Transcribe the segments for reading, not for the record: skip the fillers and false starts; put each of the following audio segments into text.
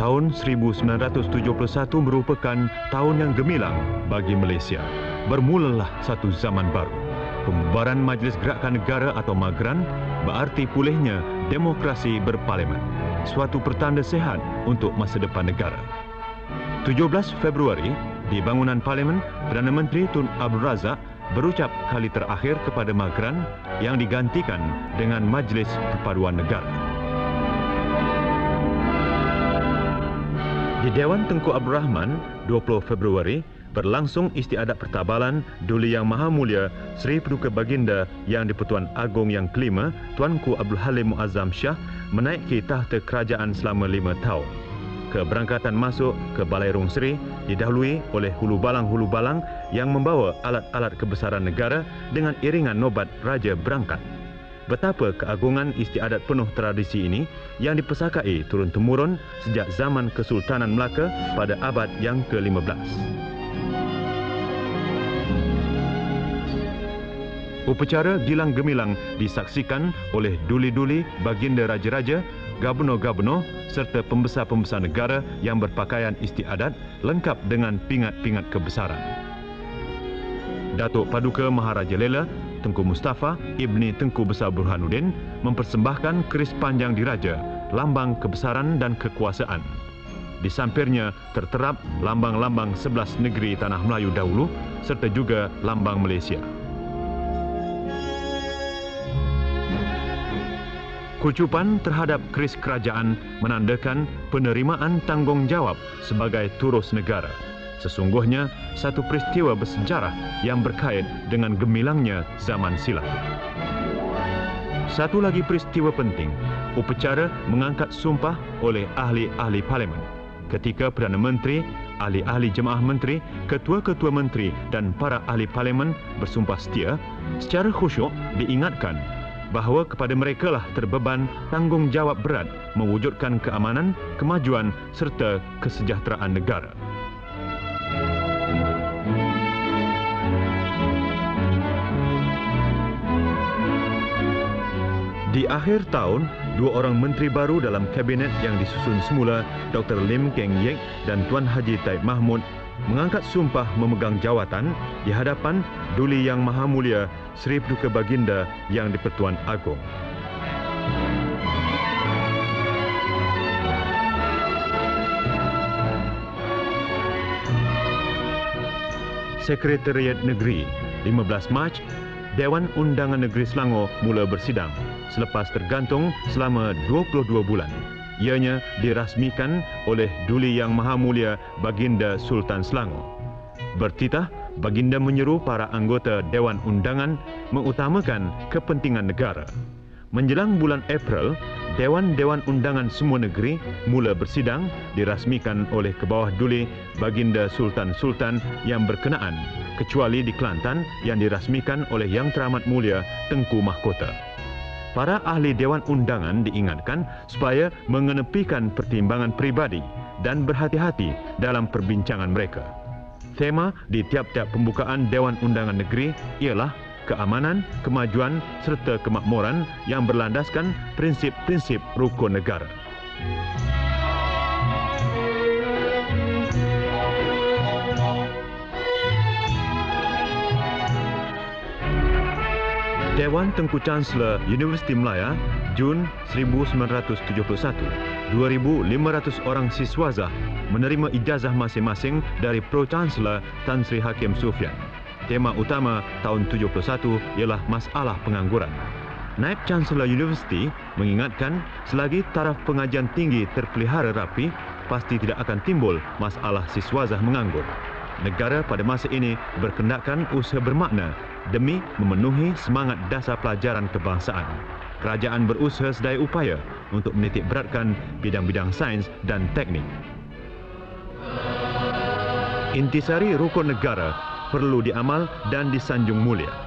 Tahun 1971 merupakan tahun yang gemilang bagi Malaysia. Bermulalah satu zaman baru. Pembubaran Majlis Gerakan Negara atau MAGRAN berarti pulihnya demokrasi berparlimen. Suatu pertanda sihat untuk masa depan negara. 17 Februari, di bangunan Parlimen, Perdana Menteri Tun Abdul Razak berucap kali terakhir kepada MAGRAN yang digantikan dengan Majlis Perpaduan Negara. Di Dewan Tengku Abdul Rahman, 20 Februari, berlangsung istiadat pertabalan Duli Yang Maha Mulia Seri Paduka Baginda Yang di-Pertuan Agong yang kelima, Tuanku Abdul Halim Muazzam Shah, menaiki tahta kerajaan selama 5 tahun. Keberangkatan masuk ke Balai Rung Seri didahului oleh hulu balang yang membawa alat-alat kebesaran negara dengan iringan nobat Raja berangkat. Betapa keagungan istiadat penuh tradisi ini yang dipesakai turun-temurun sejak zaman Kesultanan Melaka pada abad yang ke-15. Upacara gilang gemilang disaksikan oleh duli-duli, baginda raja-raja, gubernur-gubernur serta pembesar-pembesar negara yang berpakaian istiadat lengkap dengan pingat-pingat kebesaran. Datuk Paduka Maharaja Lela Tengku Mustafa Ibni Tengku Besar Burhanuddin mempersembahkan keris panjang diraja, lambang kebesaran dan kekuasaan. Di sampirnya terterap lambang-lambang 11 negeri Tanah Melayu dahulu serta juga lambang Malaysia. Kucupan terhadap keris kerajaan menandakan penerimaan tanggungjawab sebagai turus negara. Sesungguhnya satu peristiwa bersejarah yang berkait dengan gemilangnya zaman silam. Satu lagi peristiwa penting, upacara mengangkat sumpah oleh ahli-ahli parlimen. Ketika Perdana Menteri, ahli-ahli jemaah menteri, ketua-ketua menteri dan para ahli parlimen bersumpah setia, secara khusyuk diingatkan bahawa kepada merekalah terbeban tanggungjawab berat mewujudkan keamanan, kemajuan serta kesejahteraan negara. Di akhir tahun, 2 orang menteri baru dalam kabinet yang disusun semula, Dr. Lim Keng Yek dan Tuan Haji Taib Mahmud, mengangkat sumpah memegang jawatan di hadapan Duli Yang Maha Mulia Seri Paduka Baginda Yang di-Pertuan Agong. Sekretariat Negeri, 15 Mac, Dewan Undangan Negeri Selangor mula bersidang selepas tergantung selama 22 bulan. Ianya dirasmikan oleh Duli Yang Maha Mulia Baginda Sultan Selangor. Bertitah, Baginda menyeru para anggota Dewan Undangan mengutamakan kepentingan negara. Menjelang bulan April, Dewan-Dewan Undangan semua negeri mula bersidang dirasmikan oleh Kebawah Duli Baginda Sultan-Sultan yang berkenaan, kecuali di Kelantan yang dirasmikan oleh Yang Teramat Mulia Tengku Mahkota. Para ahli Dewan Undangan diingatkan supaya mengenepikan pertimbangan peribadi dan berhati-hati dalam perbincangan mereka. Tema di tiap-tiap pembukaan Dewan Undangan Negeri ialah keamanan, kemajuan serta kemakmuran yang berlandaskan prinsip-prinsip rukun negara. Dewan Tengku Chancellor Universiti Melaya, Jun 1971, 2,500 orang siswazah menerima ijazah masing-masing dari Pro-Chancellor Tan Sri Hakim Sufyan. Tema utama tahun 71 ialah masalah pengangguran. Naib Chancellor Universiti mengingatkan selagi taraf pengajian tinggi terpelihara rapi, pasti tidak akan timbul masalah siswazah menganggur. Negara pada masa ini berkendakkan usaha bermakna demi memenuhi semangat dasar pelajaran kebangsaan. Kerajaan berusaha sedaya upaya untuk menitik beratkan bidang-bidang sains dan teknik. Intisari rukun negara perlu diamal dan disanjung mulia.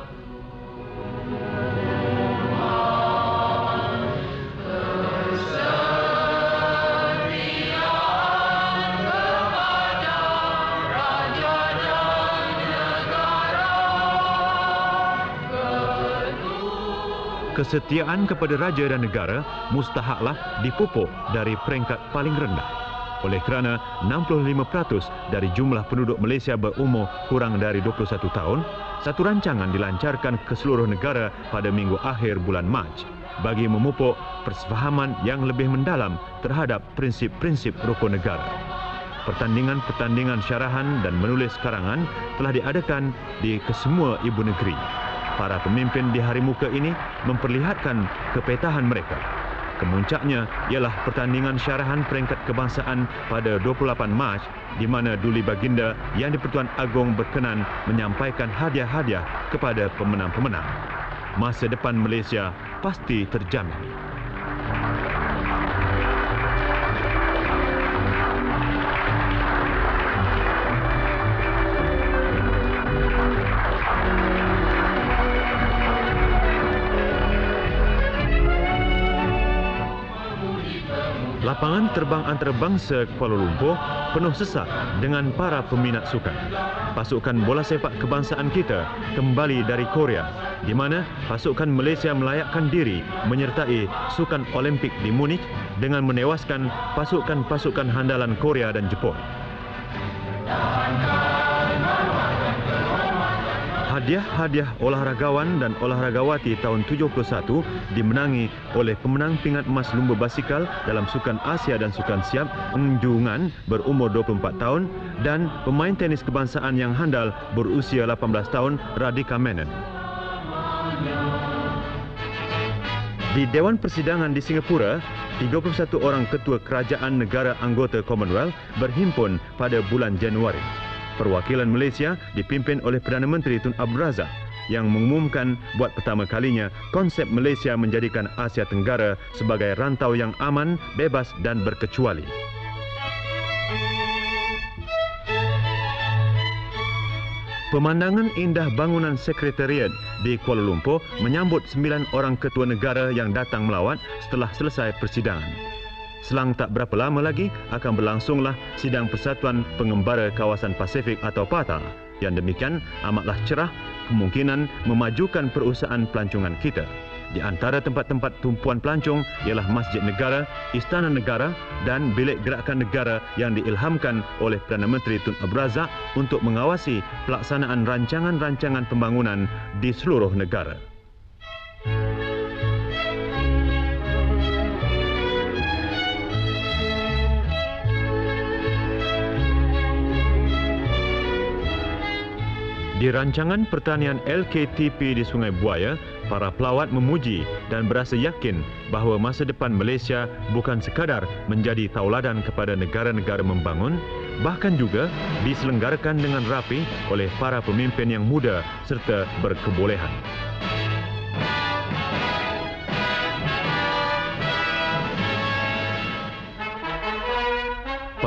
Kesetiaan kepada raja dan negara mustahaklah dipupuk dari peringkat paling rendah. oleh kerana 65% dari jumlah penduduk Malaysia berumur kurang dari 21 tahun, satu rancangan dilancarkan ke seluruh negara pada minggu akhir bulan Mac bagi memupuk persefahaman yang lebih mendalam terhadap prinsip-prinsip rukun negara. Pertandingan-pertandingan syarahan dan menulis karangan telah diadakan di kesemua ibu negeri. Para pemimpin di hari muka ini memperlihatkan kepetahan mereka. Kemuncaknya ialah pertandingan syarahan peringkat kebangsaan pada 28 Mac di mana Duli Baginda Yang di-Pertuan Agong berkenan menyampaikan hadiah-hadiah kepada pemenang-pemenang. Masa depan Malaysia pasti terjamin. Lapangan terbang antarabangsa Kuala Lumpur penuh sesak dengan para peminat sukan. Pasukan bola sepak kebangsaan kita kembali dari Korea, di mana pasukan Malaysia melayakkan diri menyertai sukan Olimpik di Munich dengan menewaskan pasukan-pasukan handalan Korea dan Jepun. Hadiah-hadiah olahragawan dan olahragawati tahun 71 dimenangi oleh pemenang pingat emas lumba basikal dalam Sukan Asia dan Sukan Siap Ng Jungan berumur 24 tahun dan pemain tenis kebangsaan yang handal berusia 18 tahun Radhika Menon. Di Dewan Persidangan di Singapura, 31 orang ketua kerajaan negara anggota Commonwealth berhimpun pada bulan Januari. Perwakilan Malaysia dipimpin oleh Perdana Menteri Tun Abdul Razak yang mengumumkan buat pertama kalinya konsep Malaysia menjadikan Asia Tenggara sebagai rantau yang aman, bebas dan berkecuali. Pemandangan indah bangunan sekretariat di Kuala Lumpur menyambut 9 orang ketua negara yang datang melawat setelah selesai persidangan. Selang tak berapa lama lagi akan berlangsunglah sidang Persatuan Pengembara Kawasan Pasifik atau PATA. Yang demikian amatlah cerah kemungkinan memajukan perusahaan pelancongan kita. Di antara tempat-tempat tumpuan pelancong ialah Masjid Negara, Istana Negara dan Bilik Gerakan Negara yang diilhamkan oleh Perdana Menteri Tun Abdul Razak untuk mengawasi pelaksanaan rancangan-rancangan pembangunan di seluruh negara. Di rancangan pertanian LKTP di Sungai Buaya, para pelawat memuji dan berasa yakin bahawa masa depan Malaysia bukan sekadar menjadi tauladan kepada negara-negara membangun, bahkan juga diselenggarakan dengan rapi oleh para pemimpin yang muda serta berkebolehan.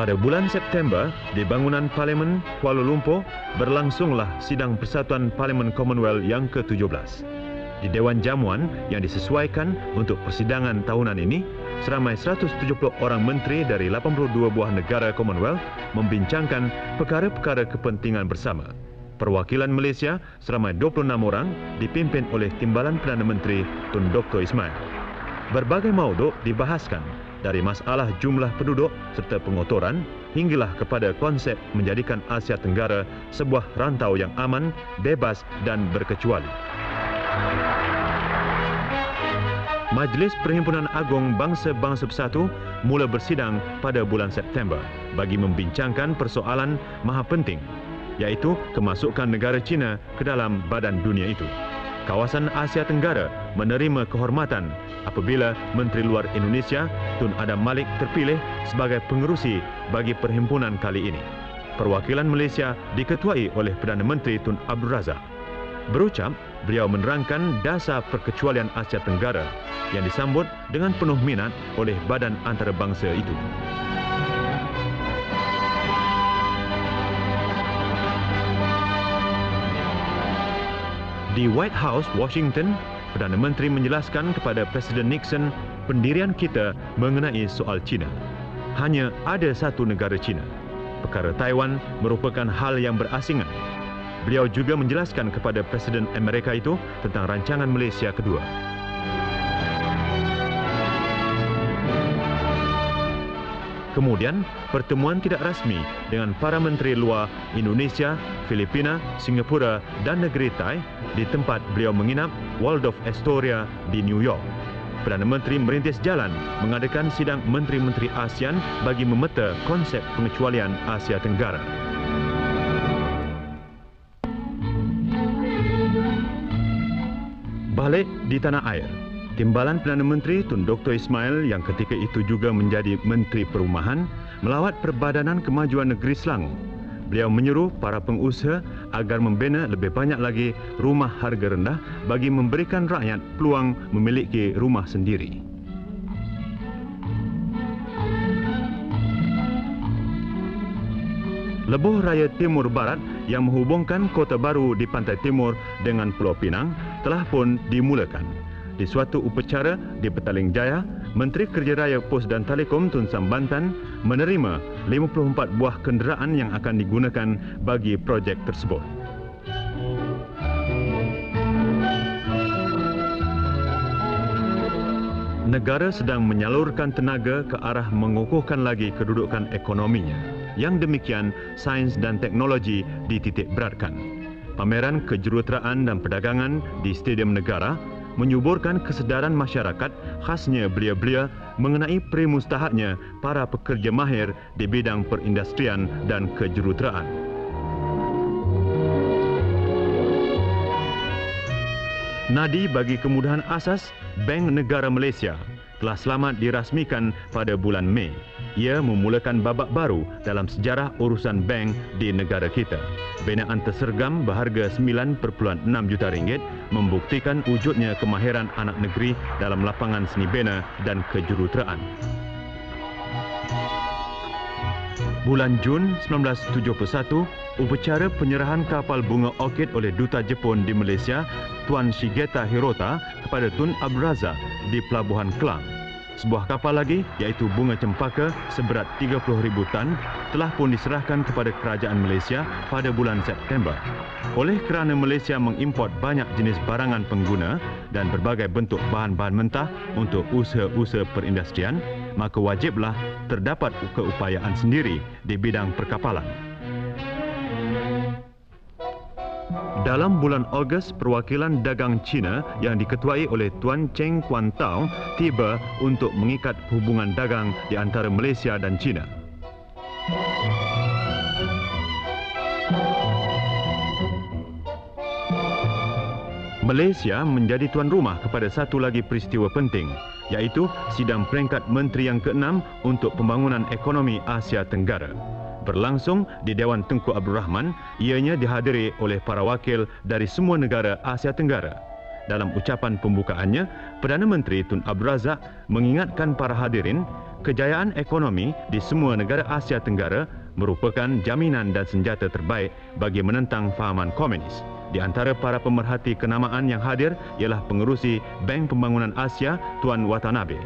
Pada bulan September, di bangunan Parlimen Kuala Lumpur, berlangsunglah sidang Persatuan Parlimen Commonwealth yang ke-17. Di Dewan Jamuan yang disesuaikan untuk persidangan tahunan ini, seramai 170 orang menteri dari 82 buah negara Commonwealth membincangkan perkara-perkara kepentingan bersama. Perwakilan Malaysia seramai 26 orang dipimpin oleh Timbalan Perdana Menteri Tun Dr. Ismail. Berbagai mauduk dibahaskan, dari masalah jumlah penduduk serta pengotoran hinggalah kepada konsep menjadikan Asia Tenggara sebuah rantau yang aman, bebas dan berkecuali. Majlis Perhimpunan Agong Bangsa-Bangsa Bersatu mula bersidang pada bulan September bagi membincangkan persoalan maha penting, iaitu kemasukan negara China ke dalam badan dunia itu. Kawasan Asia Tenggara menerima kehormatan apabila Menteri Luar Indonesia Tun Adam Malik terpilih sebagai pengerusi bagi perhimpunan kali ini. Perwakilan Malaysia diketuai oleh Perdana Menteri Tun Abdul Razak. Berucap, beliau menerangkan dasar perkecualian Asia Tenggara yang disambut dengan penuh minat oleh badan antarabangsa itu. Di White House, Washington, Perdana Menteri menjelaskan kepada Presiden Nixon pendirian kita mengenai soal China. Hanya ada satu negara China. Perkara Taiwan merupakan hal yang berasingan. Beliau juga menjelaskan kepada Presiden Amerika itu tentang rancangan Malaysia kedua. Kemudian, pertemuan tidak rasmi dengan para menteri luar Indonesia, Filipina, Singapura dan negeri Thai di tempat beliau menginap Waldorf Astoria di New York. Perdana Menteri merintis jalan mengadakan sidang Menteri-Menteri ASEAN bagi memeta konsep pengecualian Asia Tenggara. Balik di tanah air, Timbalan Perdana Menteri Tun Dr. Ismail yang ketika itu juga menjadi Menteri Perumahan melawat Perbadanan Kemajuan Negeri Selangor. Beliau menyeru para pengusaha agar membina lebih banyak lagi rumah harga rendah bagi memberikan rakyat peluang memiliki rumah sendiri. Lebuh Raya Timur Barat yang menghubungkan Kota Baru di pantai timur dengan Pulau Pinang telah pun dimulakan. Di suatu upacara di Petaling Jaya, Menteri Kerja Raya Pos dan Telekom Tun Sam Bantan menerima 54 buah kenderaan yang akan digunakan bagi projek tersebut. Negara sedang menyalurkan tenaga ke arah mengukuhkan lagi kedudukan ekonominya. Yang demikian, sains dan teknologi dititik beratkan. Pameran kejuruteraan dan perdagangan di Stadium Negara menyuburkan kesedaran masyarakat khasnya belia-belia mengenai perimustahatnya para pekerja mahir di bidang perindustrian dan kejuruteraan. Nadi bagi kemudahan asas Bank Negara Malaysia telah selamat dirasmikan pada bulan Mei. Ia memulakan babak baru dalam sejarah urusan bank di negara kita. Binaan tersergam berharga 9.6 juta ringgit membuktikan wujudnya kemahiran anak negeri dalam lapangan seni bina dan kejuruteraan. Bulan Jun 1971, upacara penyerahan kapal bunga orkid oleh Duta Jepun di Malaysia, Tuan Shigeta Hirota kepada Tun Abdul Razak di Pelabuhan Kelang. Sebuah kapal lagi, iaitu bunga cempaka seberat 30,000 tan, telah pun diserahkan kepada kerajaan Malaysia pada bulan September. Oleh kerana Malaysia mengimport banyak jenis barangan pengguna dan berbagai bentuk bahan-bahan mentah untuk usaha-usaha perindustrian, maka wajiblah terdapat keupayaan sendiri di bidang perkapalan. Dalam bulan Ogos, perwakilan dagang China yang diketuai oleh Tuan Cheng Kuan Tao tiba untuk mengikat hubungan dagang di antara Malaysia dan China. Malaysia menjadi tuan rumah kepada satu lagi peristiwa penting, iaitu sidang peringkat Menteri yang ke-6 untuk pembangunan ekonomi Asia Tenggara. Berlangsung di Dewan Tengku Abdul Rahman, ianya dihadiri oleh para wakil dari semua negara Asia Tenggara. Dalam ucapan pembukaannya, Perdana Menteri Tun Abdul Razak mengingatkan para hadirin kejayaan ekonomi di semua negara Asia Tenggara merupakan jaminan dan senjata terbaik bagi menentang fahaman komunis. Di antara para pemerhati kenamaan yang hadir ialah pengerusi Bank Pembangunan Asia, Tuan Watanabe.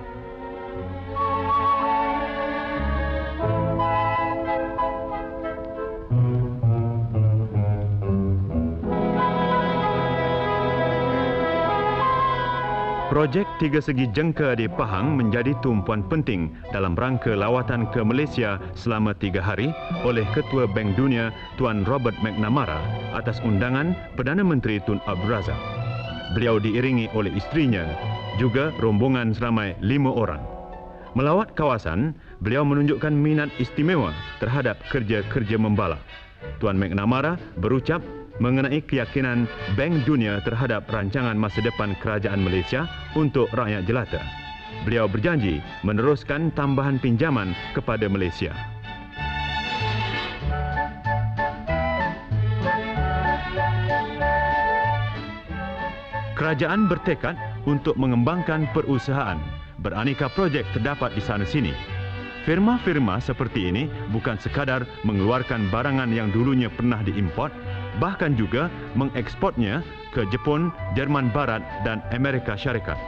Projek Tiga Segi Jengka di Pahang menjadi tumpuan penting dalam rangka lawatan ke Malaysia selama 3 hari oleh Ketua Bank Dunia Tuan Robert McNamara atas undangan Perdana Menteri Tun Abdul Razak. Beliau diiringi oleh isterinya, juga rombongan seramai 5 orang. Melawat kawasan, beliau menunjukkan minat istimewa terhadap kerja-kerja membalak. Tuan McNamara berucap mengenai keyakinan Bank Dunia terhadap rancangan masa depan kerajaan Malaysia untuk rakyat jelata. Beliau berjanji meneruskan tambahan pinjaman kepada Malaysia. Kerajaan bertekad untuk mengembangkan perusahaan. Beraneka projek terdapat di sana-sini. Firma-firma seperti ini bukan sekadar mengeluarkan barangan yang dulunya pernah diimport, bahkan juga mengekspornya ke Jepun, Jerman Barat dan Amerika Syarikat.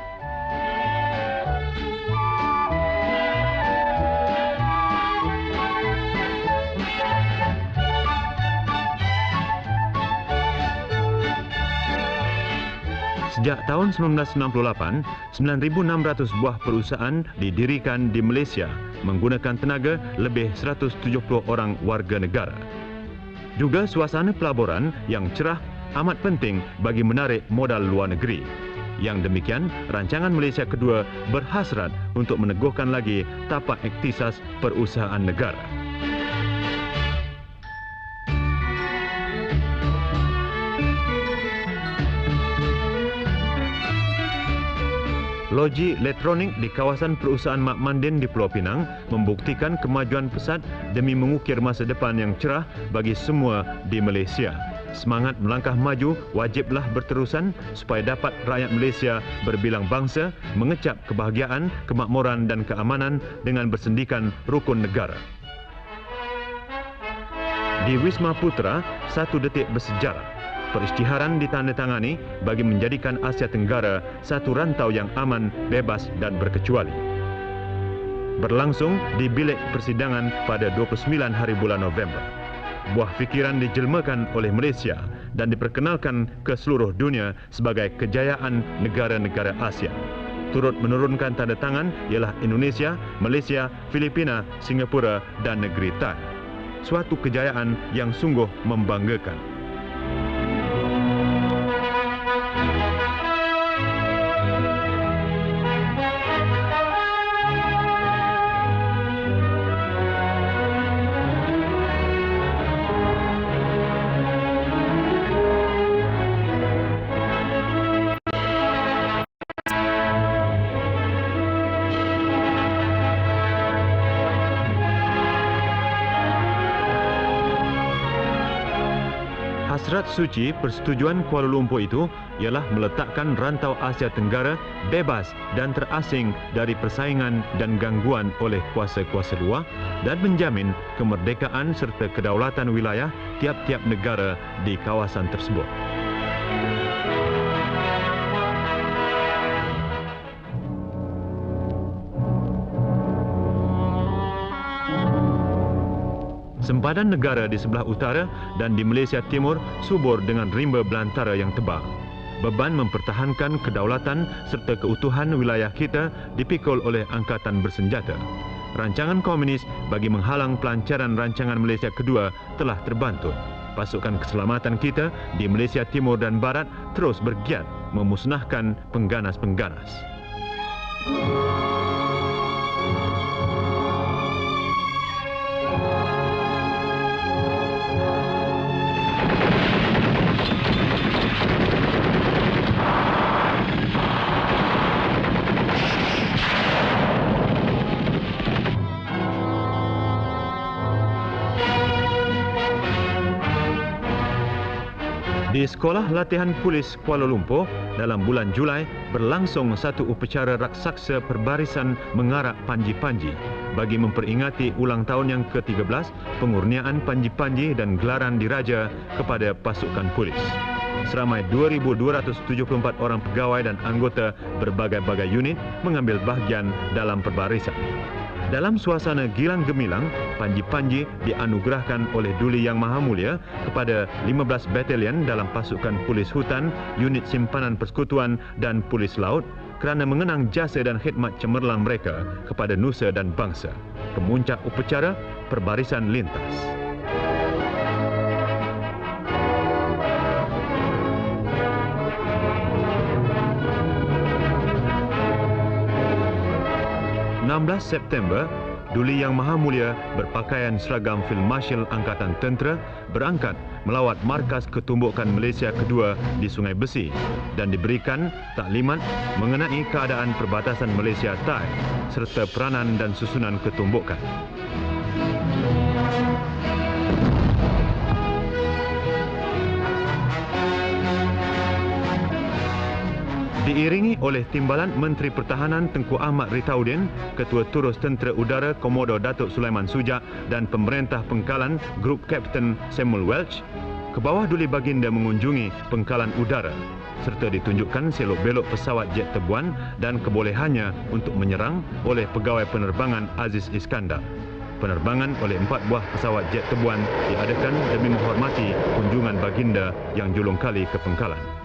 Sejak tahun 1968, 9.600 buah perusahaan didirikan di Malaysia menggunakan tenaga lebih 170 orang warga negara. Juga suasana pelaburan yang cerah amat penting bagi menarik modal luar negeri. Yang demikian, rancangan Malaysia Kedua berhasrat untuk meneguhkan lagi tapak iktisas perusahaan negara. Loji elektronik di kawasan perusahaan Mak Mandin di Pulau Pinang membuktikan kemajuan pesat demi mengukir masa depan yang cerah bagi semua di Malaysia. Semangat melangkah maju wajiblah berterusan supaya dapat rakyat Malaysia berbilang bangsa mengecap kebahagiaan, kemakmuran dan keamanan dengan bersendikan rukun negara. Di Wisma Putra, 1 detik bersejarah. Perisytiharan ditandatangani bagi menjadikan Asia Tenggara satu rantau yang aman, bebas dan berkecuali. Berlangsung di bilik persidangan pada 29 hari bulan November. Buah fikiran dijelmakan oleh Malaysia dan diperkenalkan ke seluruh dunia sebagai kejayaan negara-negara Asia. Turut menurunkan tanda tangan ialah Indonesia, Malaysia, Filipina, Singapura dan negeri Thai. Suatu kejayaan yang sungguh membanggakan. Hasrat suci persetujuan Kuala Lumpur itu ialah meletakkan rantau Asia Tenggara bebas dan terasing dari persaingan dan gangguan oleh kuasa-kuasa luar dan menjamin kemerdekaan serta kedaulatan wilayah tiap-tiap negara di kawasan tersebut. Sempadan negara di sebelah utara dan di Malaysia Timur subur dengan rimba belantara yang tebal. Beban mempertahankan kedaulatan serta keutuhan wilayah kita dipikul oleh angkatan bersenjata. Rancangan komunis bagi menghalang pelancaran rancangan Malaysia Kedua telah terbantut. Pasukan keselamatan kita di Malaysia Timur dan Barat terus bergiat memusnahkan pengganas-pengganas. Di Sekolah Latihan Polis Kuala Lumpur, dalam bulan Julai berlangsung satu upacara raksasa perbarisan mengarak panji-panji bagi memperingati ulang tahun yang ke-13 pengurniaan panji-panji dan gelaran diraja kepada pasukan polis. Seramai 2,274 orang pegawai dan anggota berbagai-bagai unit mengambil bahagian dalam perbarisan. Dalam suasana gilang gemilang, panji-panji dianugerahkan oleh Duli Yang Maha Mulia kepada 15 batalion dalam pasukan polis hutan, unit simpanan persekutuan dan polis laut kerana mengenang jasa dan khidmat cemerlang mereka kepada nusa dan bangsa. Pemuncak upacara, perbarisan lintas. September, Duli Yang Maha Mulia berpakaian seragam Field Marshal Angkatan Tentera berangkat melawat markas ketumbukan Malaysia Kedua di Sungai Besi dan diberikan taklimat mengenai keadaan perbatasan Malaysia Thai serta peranan dan susunan ketumbukan. Diiringi oleh Timbalan Menteri Pertahanan Tengku Ahmad Ritaudin, Ketua Turus Tentera Udara Komodo Datuk Sulaiman Sujak dan Pemerintah Pengkalan Grup Kapten Samuel Welch, ke bawah Duli Baginda mengunjungi pengkalan udara serta ditunjukkan selok-belok pesawat jet tebuan dan kebolehannya untuk menyerang oleh pegawai penerbangan Aziz Iskandar. Penerbangan oleh 4 buah pesawat jet tebuan diadakan demi menghormati kunjungan Baginda yang julung kali ke pengkalan.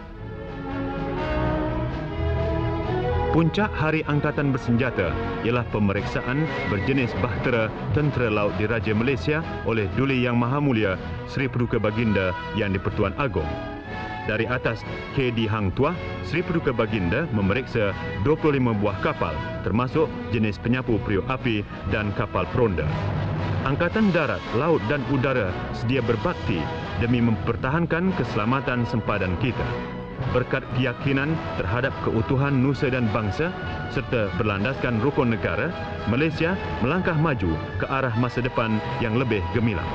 Puncak Hari Angkatan Bersenjata ialah pemeriksaan berjenis bahtera Tentera Laut Diraja Malaysia oleh Duli Yang Maha Mulia Seri Paduka Baginda Yang di-Pertuan Agong. Dari atas KD Hang Tuah, Seri Paduka Baginda memeriksa 25 buah kapal termasuk jenis penyapu periuk api dan kapal peronda. Angkatan Darat, Laut dan Udara sedia berbakti demi mempertahankan keselamatan sempadan kita. Berkat keyakinan terhadap keutuhan nusa dan bangsa serta berlandaskan rukun negara, Malaysia melangkah maju ke arah masa depan yang lebih gemilang.